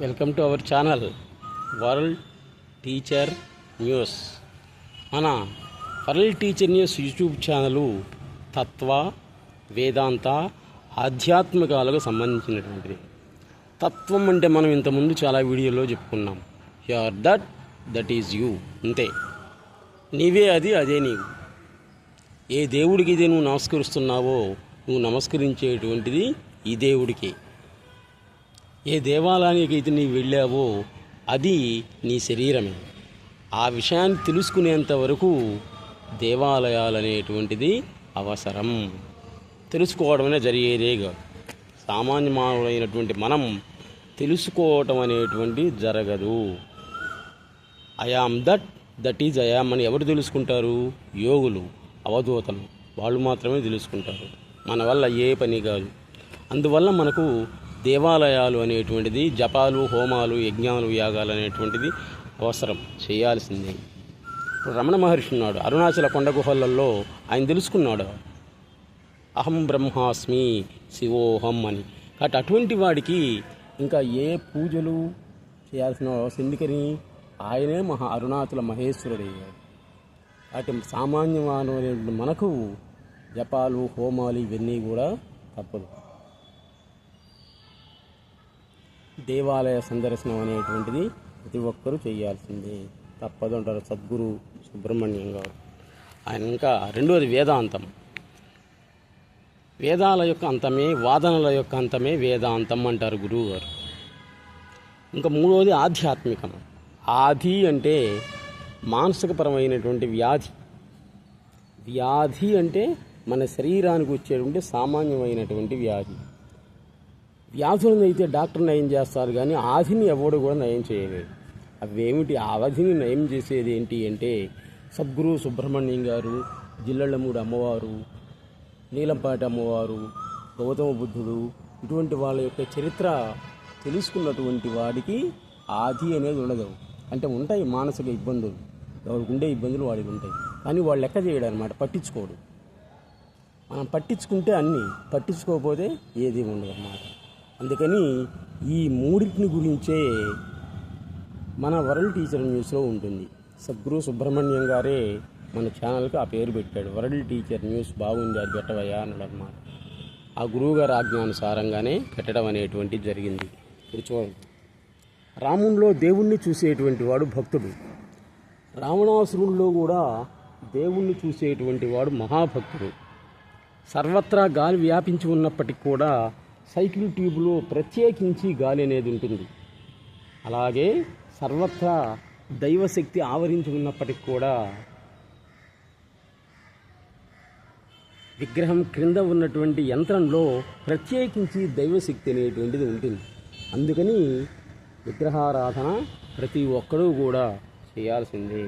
Welcome to our channel world teacher news. మన world teacher news YouTube channel తత్వ, వేదాంత, ఆధ్యాత్మికాలకు సంబంధించినటువంటిది. తత్వం అంటే మనం ఇంతకుముందు చాలా వీడియోలో చెప్పుకున్నాం. You are that is you. అంతే, నీవే అది, అదే నీవు. ఏ దేవుడికి ఇదే నువ్వు నమస్కరిస్తున్నావో నువ్వు నమస్కరించేటువంటిది ఈ దేవుడికి. ఏ దేవాలయానికి అయితే నీవు వెళ్ళావో అది నీ శరీరమే. ఆ విషయాన్ని తెలుసుకునేంత వరకు దేవాలయాలు అనేటువంటిది అవసరం. తెలుసుకోవడమే జరిగేదే కాదు. సామాన్య మానవులైనటువంటి మనం తెలుసుకోవటం అనేటువంటి జరగదు. ఐఆమ్ దట్ ఈజ్ ఐఆమ్ అని ఎవరు తెలుసుకుంటారు? యోగులు, అవధూతలు, వాళ్ళు మాత్రమే తెలుసుకుంటారు. మన వల్ల ఏ పని కాదు. అందువల్ల మనకు దేవాలయాలు అనేటువంటిది, జపాలు, హోమాలు, యజ్ఞాలు, యాగాలు అనేటువంటిది అవసరం, చేయాల్సిందే. ఇప్పుడు రమణ మహర్షి ఉన్నాడు, అరుణాచల కొండ గుహలలో ఆయన తెలుసుకున్నాడు అహం బ్రహ్మాస్మి శివోహం అని. కాబట్టి అటువంటి వాడికి ఇంకా ఏ పూజలు చేయాల్సిన అవసరం ఎందుకని? ఆయనే అరుణాచల మహేశ్వరుడయ్యాడు. కాబట్టి సామాన్య మానవులైన మనకు జపాలు, హోమాలు ఇవన్నీ కూడా తప్పదు. దేవాలయ సందర్శనం అనేటువంటిది ప్రతి ఒక్కరూ చేయాల్సిందే, తప్పదు అంటారు సద్గురు సుబ్రహ్మణ్యం గారు. ఆయన ఇంకా రెండోది వేదాంతం. వేదాల యొక్క అంతమే, వాదనల యొక్క అంతమే వేదాంతం అంటారు గురువు గారు. ఇంకా మూడవది ఆధ్యాత్మికం. ఆది అంటే మానసికపరమైనటువంటి వ్యాధి. వ్యాధి అంటే మన శరీరానికి వచ్చేటువంటి సామాన్యమైనటువంటి వ్యాధి. వ్యాధులను అయితే డాక్టర్ నయం చేస్తారు, కానీ ఆధిని ఎవడు కూడా నయం చేయలేదు. అవేమిటి? ఆధిని నయం చేసేది ఏంటి అంటే సద్గురు సుబ్రహ్మణ్యం గారు, జిల్లెళ్ళమూడి అమ్మవారు, నీలంపాటి అమ్మవారు, గౌతమ బుద్ధుడు, ఇటువంటి వాళ్ళ యొక్క చరిత్ర తెలుసుకున్నటువంటి వాడికి ఆది అనేది ఉండదు. అంటే ఉంటాయి మానసిక ఇబ్బందులు, ఎవరికి ఉండే ఇబ్బందులు వాడికి ఉంటాయి, కానీ వాళ్ళు లెక్క చేయడం అనమాట, పట్టించుకోడు. మనం పట్టించుకుంటే అన్నీ, పట్టించుకోకపోతే ఏది ఉండదు అన్నమాట. అందుకని ఈ మూడింటిని గురించే మన వరల్డ్ టీచర్ న్యూస్లో ఉంటుంది. సద్గురు సుబ్రహ్మణ్యం గారే మన ఛానల్కి ఆ పేరు పెట్టాడు. వరల్డ్ టీచర్ న్యూస్ బాగుంది, అది పెట్టవయ్యా అన్నాడు అన్నమాట. ఆ గురువుగారి ఆజ్ఞానుసారంగానే పెట్టడం అనేటువంటిది జరిగింది. ఇప్పుడు చూడండి, రామునిలో దేవుణ్ణి చూసేటువంటి వాడు భక్తుడు, రావణాసురుల్లో కూడా దేవుణ్ణి చూసేటువంటి వాడు మహాభక్తుడు. సర్వత్రా గాలి వ్యాపించి ఉన్నప్పటికీ కూడా సైకిల్ ట్యూబ్లో ప్రత్యేకించి గాలి అనేది ఉంటుంది. అలాగే సర్వత్రా దైవశక్తి ఆవరించి ఉన్నప్పటికీ కూడా విగ్రహం క్రింద ఉన్నటువంటి యంత్రంలో ప్రత్యేకించి దైవశక్తి అనేటువంటిది ఉంటుంది. అందుకని విగ్రహారాధన ప్రతి ఒక్కరూ కూడా చేయాల్సిందే.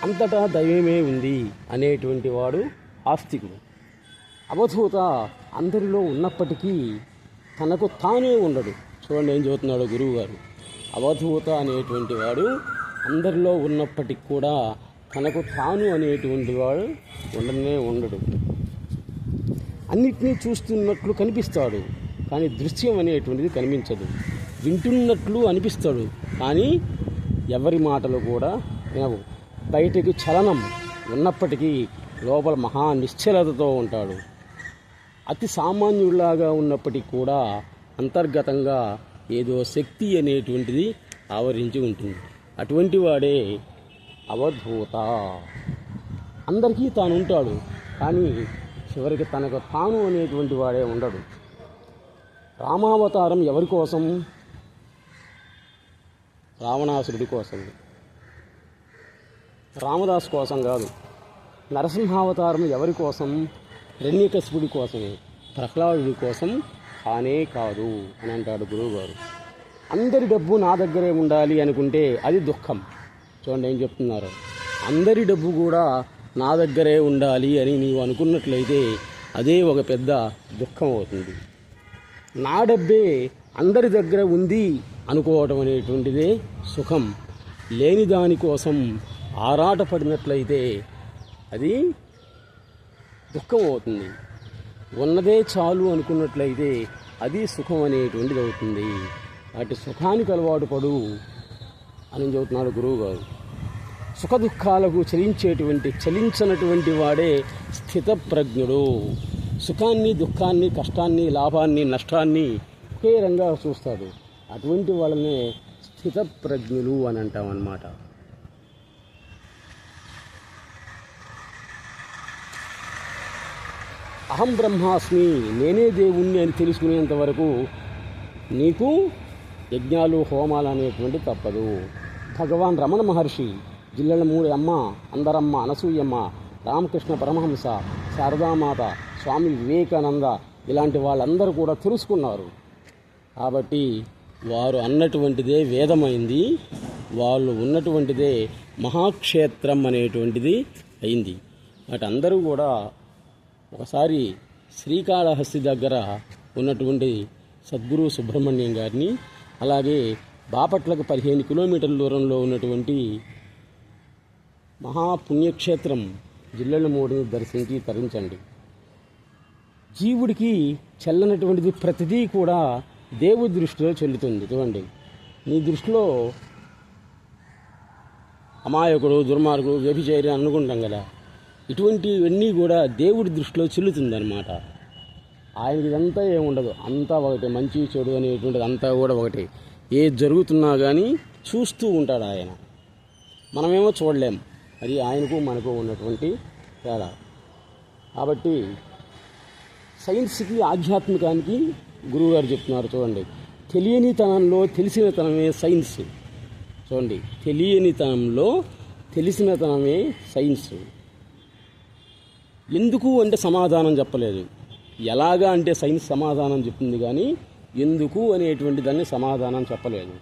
అంతటా దైవమే ఉంది అనేటువంటి వాడు ఆస్తికుడు. అవధూత అందరిలో ఉన్నప్పటికీ తనకు తానే ఉండడు. చూడండి ఏం చెబుతున్నాడు గురువు గారు. అవధూత అనేటువంటి వాడు అందరిలో ఉన్నప్పటికీ కూడా తనకు తాను అనేటువంటి వాడు ఉండడు. అన్నిటినీ చూస్తున్నట్లు కనిపిస్తాడు, కానీ దృశ్యం అనేటువంటిది కనిపించదు. వింటున్నట్లు అనిపిస్తాడు, కానీ ఎవరి మాటలు కూడా వినవు. బయటకు చలనం ఉన్నప్పటికీ లోపల మహా నిశ్చలతతో ఉంటాడు. అతి సామాన్యుడిలాగా ఉన్నప్పటికీ కూడా అంతర్గతంగా ఏదో శక్తి అనేటువంటిది ఆవరించి ఉంటుంది. అటువంటి వాడే అవధూత. అందరికీ తాను ఉంటాడు, కానీ చివరికి తనకు తాను అనేటువంటి వాడే ఉండడు. రామావతారం ఎవరి కోసం? రావణాసురుడి కోసం, రామదాసు కోసం కాదు. నరసింహావతారం ఎవరి కోసం? హిరణ్యకశిపుడి కోసమే, ప్రహ్లాదుడి కోసం కానే కాదు అని అంటాడు గురువుగారు. అందరి డబ్బు నా దగ్గరే ఉండాలి అనుకుంటే అది దుఃఖం. చూడండి ఏం చెప్తున్నారు. అందరి డబ్బు కూడా నా దగ్గరే ఉండాలి అని నీవు అనుకున్నట్లయితే అదే ఒక పెద్ద దుఃఖం అవుతుంది. నా డబ్బే అందరి దగ్గర ఉంది అనుకోవటం అనేటువంటిదే సుఖం. లేని దానికోసం ఆరాటపడినట్లయితే అది దుఃఖం అవుతుంది. ఉన్నదే చాలు అనుకున్నట్లయితే అది సుఖం అనేటువంటిది అవుతుంది. వాటి సుఖానికి అలవాటు పడు అని చెబుతున్నాడు గురువుగారు. సుఖ దుఃఖాలకు చలించినటువంటి వాడే స్థితప్రజ్ఞుడు. సుఖాన్ని, దుఃఖాన్ని, కష్టాన్ని, లాభాన్ని, నష్టాన్ని ఒకే రంగా చూస్తాడు. అటువంటి వాళ్ళనే స్థితప్రజ్ఞులు అని అంటామన్నమాట. అహం బ్రహ్మాస్మి, నేనే దేవుణ్ణి అని తెలుసుకునేంత వరకు నీకు యజ్ఞాలు, హోమాలు అనేటువంటి తప్పదు. భగవాన్ రమణ మహర్షి, జిల్లెలమూడి అమ్మ, అందరమ్మ, అనసూయమ్మ, రామకృష్ణ పరమహంస, శారదామాత, స్వామి వివేకానంద ఇలాంటి వాళ్ళందరూ కూడా తెలుసుకున్నారు. కాబట్టి వారు అన్నటువంటిదే వేదమైంది, వాళ్ళు ఉన్నటువంటిదే మహాక్షేత్రం అనేటువంటిది అయింది. వాటి అందరూ కూడా ఒకసారి శ్రీకాళహస్తి దగ్గర ఉన్నటువంటి సద్గురు సుబ్రహ్మణ్యం గారిని, అలాగే బాపట్లకు 15 కిలోమీటర్ల దూరంలో ఉన్నటువంటి మహాపుణ్యక్షేత్రం జిల్లెలమూడిని దర్శించి తరించండి. జీవుడికి చెల్లనటువంటిది ప్రతిదీ కూడా దేవుడి దృష్టిలో చెల్లుతుంది. చూడండి, నీ దృష్టిలో అమాయకుడు, దుర్మార్గుడు, వ్యభిచారి అనుకుంటాం కదా, ఇటువంటివన్నీ కూడా దేవుడి దృష్టిలో చెల్లుతుందన్నమాట. ఆయనకి ఇదంతా ఏముండదు, అంతా ఒకటి, మంచి చెడు అనేటువంటిది అంతా కూడా ఒకటి. ఏది జరుగుతున్నా కానీ చూస్తూ ఉంటాడు ఆయన, మనమేమో చూడలేం. అది ఆయనకు మనకు ఉన్నటువంటి తేడా. కాబట్టి సైన్స్కి, ఆధ్యాత్మికానికి గురువుగారు చెప్తున్నారు. చూడండి, తెలియనితనంలో తెలిసినతనమే సైన్స్. చూడండి, తెలియనితనంలో తెలిసినతనమే సైన్స్. ఎందుకు అంటే సమాధానం చెప్పలేదు, ఎలాగా అంటే సైన్స్ సమాధానం చెప్తుంది, కానీ ఎందుకు అనేటువంటి దాన్ని సమాధానం చెప్పలేదు.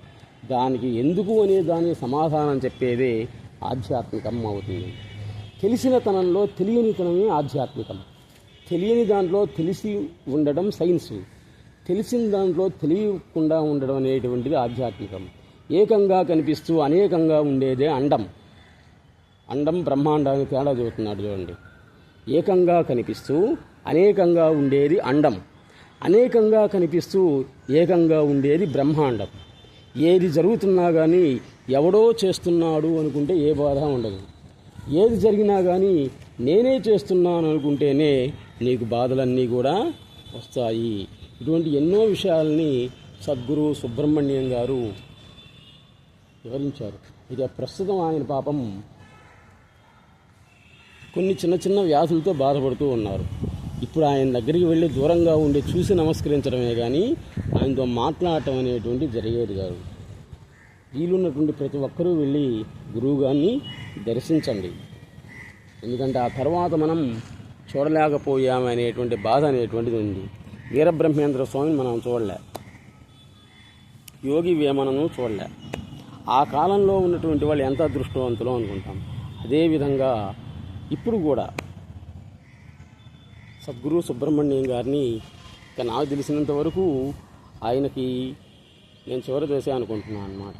దానికి ఎందుకు అనే దాన్ని సమాధానం చెప్పేదే ఆధ్యాత్మికం అవుతుంది. తెలిసిన తనంలో తెలియనితనమే ఆధ్యాత్మికం. తెలియని దాంట్లో తెలిసి ఉండడం సైన్స్, తెలిసిన దాంట్లో తెలియకుండా ఉండడం అనేటువంటిది ఆధ్యాత్మికం. ఏకంగా కనిపిస్తూ అనేకంగా ఉండేదే అండం. అండం బ్రహ్మాండానికి తేడా చెబుతున్నాడు. చూడండి, ఏకంగా కనిపిస్తూ అనేకంగా ఉండేది అండం, అనేకంగా కనిపిస్తూ ఏకంగా ఉండేది బ్రహ్మాండం. ఏది జరుగుతున్నా కానీ ఎవడో చేస్తున్నాడు అనుకుంటే ఏ బాధ ఉండదు. ఏది జరిగినా కానీ నేనే చేస్తున్నాను అనుకుంటేనే నీకు బాధలన్నీ కూడా వస్తాయి. ఇటువంటి ఎన్నో విషయాలని సద్గురు సుబ్రహ్మణ్యం గారు వివరించారు. ఇక ప్రస్తుతం ఆయన పాపం కొన్ని చిన్న చిన్న వ్యాధులతో బాధపడుతూ ఉన్నారు. ఇప్పుడు ఆయన దగ్గరికి వెళ్ళి దూరంగా ఉండి చూసి నమస్కరించడమే కానీ ఆయనతో మాట్లాడటం అనేటువంటి జరిగేది కాదు. వీలున్నటువంటి ప్రతి ఒక్కరూ వెళ్ళి గురువుగారిని దర్శించండి. ఎందుకంటే ఆ తర్వాత మనం చూడలేకపోయామనేటువంటి బాధ అనేటువంటిది ఉంది. వీరబ్రహ్మేంద్ర స్వామిని మనం చూడలే, యోగి వేమనను చూడలే. ఆ కాలంలో ఉన్నటువంటి వాళ్ళు ఎంత అదృష్టవంతులో అనుకుంటాం. అదేవిధంగా ఇప్పుడు కూడా సద్గురు సుబ్రహ్మణ్యం గారిని ఇక నాకు తెలిసినంత వరకు ఆయనకి నేను చివరి దశ అనుకుంటున్నాను అన్నమాట.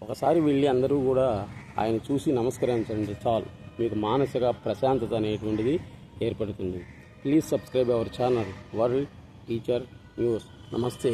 ఒకసారి వెళ్ళి అందరూ కూడా ఆయన చూసి నమస్కరించండి, చాలు, మీకు మానసిక ప్రశాంతత అనేటువంటిది ఏర్పడుతుంది. Please subscribe our channel world teacher news. నమస్తే.